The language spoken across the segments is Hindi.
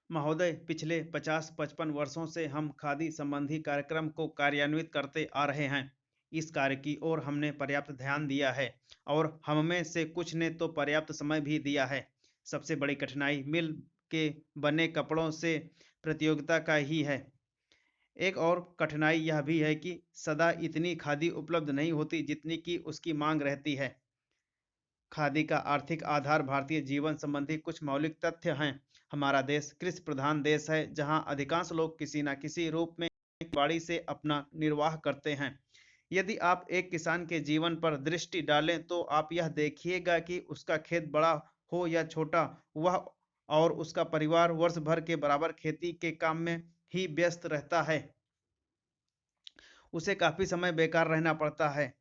महोदय, पिछले 50-55 वर्षों से हम खादी संबंधी कार्यक्रम को कार्यान्वित करते आ रहे हैं। इस कार्य की ओर हमने पर्याप्त ध्यान दिया है और हम में से कुछ ने तो पर्याप्त समय भी दिया है। सबसे बड़ी कठिनाई मिल के बने कपड़ों से प्रतियोगिता का ही है। एक और कठिनाई यह भी है कि सदा इतनी खादी उपलब्ध नहीं होती जितनी की उसकी मांग रहती है। खादी का आर्थिक आधार भारतीय जीवन संबंधी कुछ मौलिक तथ्य हैं। हमारा देश कृषि प्रधान देश है, जहां अधिकांश लोग किसी न किसी रूप में बाड़ी से अपना निर्वाह करते हैं। यदि आप एक किसान के जीवन पर दृष्टि डालें तो आप यह देखिएगा कि उसका खेत बड़ा हो या छोटा, वह और उसका परिवार वर्ष भर के बराबर खेती के काम में ही व्यस्त रहता है। उसे काफी समय बेकार रहना पड़ता है।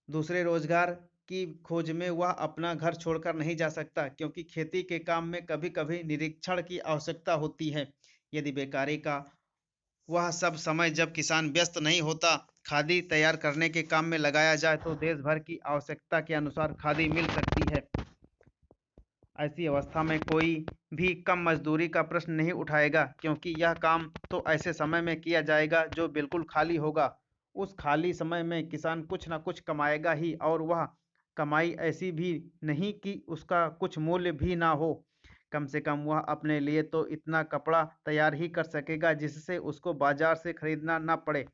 दूसरे रोजगार की खोज में वह अपना घर छोड़कर नहीं जा सकता, क्योंकि खेती के काम में कभी-कभी निरीक्षण की आवश्यकता होती है। यदि बेकारी का वह सब समय जब किसान व्यस्त नहीं होता, खादी तैयार करने के काम में लगाया जाए तो देश भर की आवश्यकता के अनुसार खादी मिल सकती है। ऐसी अवस्था में कोई भी कम मजदूरी का प्रश्न नहीं उठाएगा, क्योंकि यह काम तो ऐसे समय में किया जाएगा जो बिल्कुल खाली होगा। उस खाली समय में किसान कुछ न कुछ कमाएगा ही, और वह कमाई ऐसी भी नहीं कि उसका कुछ मूल्य भी ना हो। कम से कम वह अपने लिए तो इतना कपड़ा तैयार ही कर सकेगा जिससे उसको बाजार से खरीदना ना पड़े।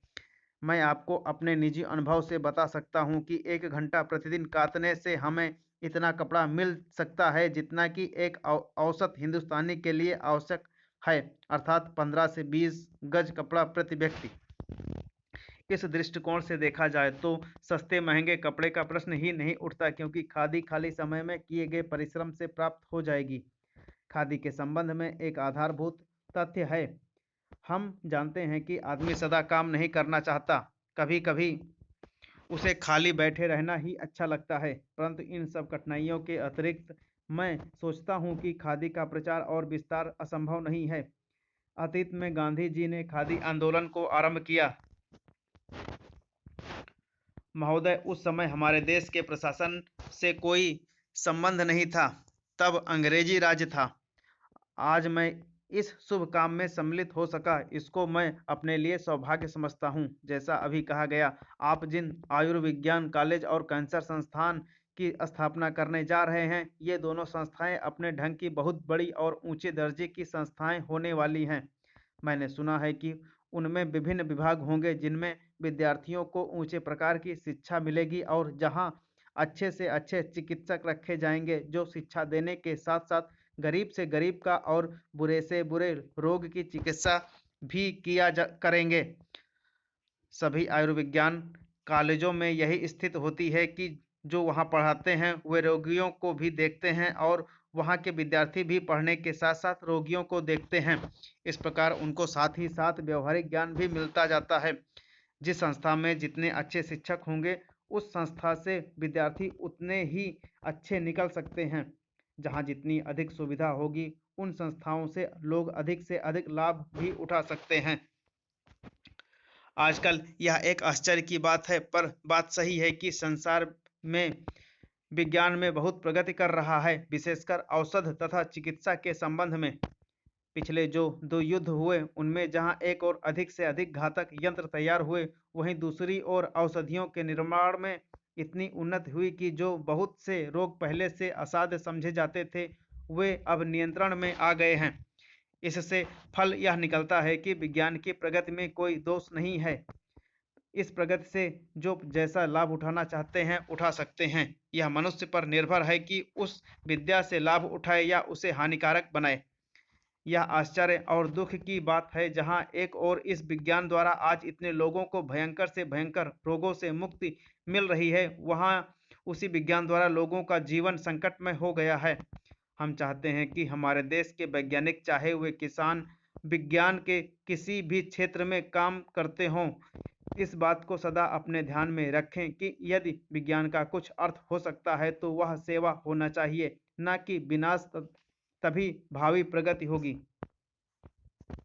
मैं आपको अपने निजी अनुभव से बता सकता हूँ कि 1 घंटा प्रतिदिन कातने से हमें इतना कपड़ा मिल सकता है जितना कि एक औसत हिंदुस्तानी के लिए आवश्यक है, अर्थात 15 से 20 गज कपड़ा प्रति व्यक्ति। इस दृष्टिकोण से देखा जाए तो सस्ते महंगे कपड़े का प्रश्न ही नहीं उठता, क्योंकि खादी खाली समय में किए गए परिश्रम से प्राप्त हो जाएगी। खादी के संबंध में एक आधारभूत तथ्य है। हम जानते हैं कि आदमी सदा काम नहीं करना चाहता। कभी-कभी उसे खाली बैठे रहना ही अच्छा लगता है। परंतु इन सब कठिनाइयों के अतिरिक्त मैं सोचता हूँ कि खादी का प्रचार और विस्तार असंभव नहीं है। अतीत में गांधी जी ने खादी आंदोलन को आरंभ किया। महोदय, उस समय हमारे देश के प्रशासन से कोई संबंध नहीं था। तब अंग्रेजी राज था। आज मैं इस शुभ काम में सम्मिलित हो सका, इसको मैं अपने लिए सौभाग्य समझता हूँ। जैसा अभी कहा गया, आप जिन आयुर्विज्ञान कॉलेज और कैंसर संस्थान की स्थापना करने जा रहे हैं, ये दोनों संस्थाएं अपने ढंग की बहुत बड़ी और ऊंचे दर्जे की संस्थाएं होने वाली हैं। मैंने सुना है कि उनमें विभिन्न विभाग होंगे जिनमें विद्यार्थियों को ऊंचे प्रकार की शिक्षा मिलेगी, और जहां अच्छे से अच्छे चिकित्सक रखे जाएंगे जो शिक्षा देने के साथ साथ गरीब से गरीब का और बुरे से बुरे रोग की चिकित्सा भी किया जा करेंगे। सभी आयुर्विज्ञान कॉलेजों में यही स्थिति होती है कि जो वहाँ पढ़ाते हैं वे रोगियों को भी देखते हैं, और वहाँ के विद्यार्थी भी पढ़ने के साथ साथ रोगियों को देखते हैं। इस प्रकार उनको साथ ही साथ व्यवहारिक ज्ञान भी मिलता जाता है। जिस संस्था में जितने अच्छे शिक्षक होंगे, उस संस्था से विद्यार्थी उतने ही अच्छे निकल सकते हैं। जहाँ जितनी अधिक सुविधा होगी, उन संस्थाओं से लोग अधिक से अधिक लाभ भी उठा सकते हैं। आजकल यह एक आश्चर्य की बात है, पर बात सही है कि संसार में विज्ञान में बहुत प्रगति कर रहा है, विशेषकर औषध तथा चिकित्सा के संबंध में। पिछले जो 2 युद्ध हुए, उनमें जहां एक और अधिक से अधिक घातक यंत्र तैयार हुए, वहीं दूसरी ओर औषधियों के निर्माण में इतनी उन्नति हुई कि जो बहुत से रोग पहले से असाध्य समझे जाते थे, वे अब नियंत्रण में आ गए हैं। इससे फल यह निकलता है कि विज्ञान की प्रगति में कोई दोष नहीं है। इस प्रगति से जो जैसा लाभ उठाना चाहते हैं, उठा सकते हैं। यह मनुष्य पर निर्भर है कि उस विद्या से लाभ उठाए या उसे हानिकारक बनाए। यह आश्चर्य और दुख की बात है, जहां एक ओर इस विज्ञान द्वारा आज इतने लोगों को भयंकर से भयंकर रोगों से मुक्ति मिल रही है, वहां उसी विज्ञान द्वारा लोगों का जीवन संकट में हो गया है। हम चाहते हैं कि हमारे देश के वैज्ञानिक, चाहे वे किसान, विज्ञान के किसी भी क्षेत्र में काम करते हों, इस बात को सदा अपने ध्यान में रखें कि यदि विज्ञान का कुछ अर्थ हो सकता है तो वह सेवा होना चाहिए, न कि विनाश। तभी भावी प्रगति होगी।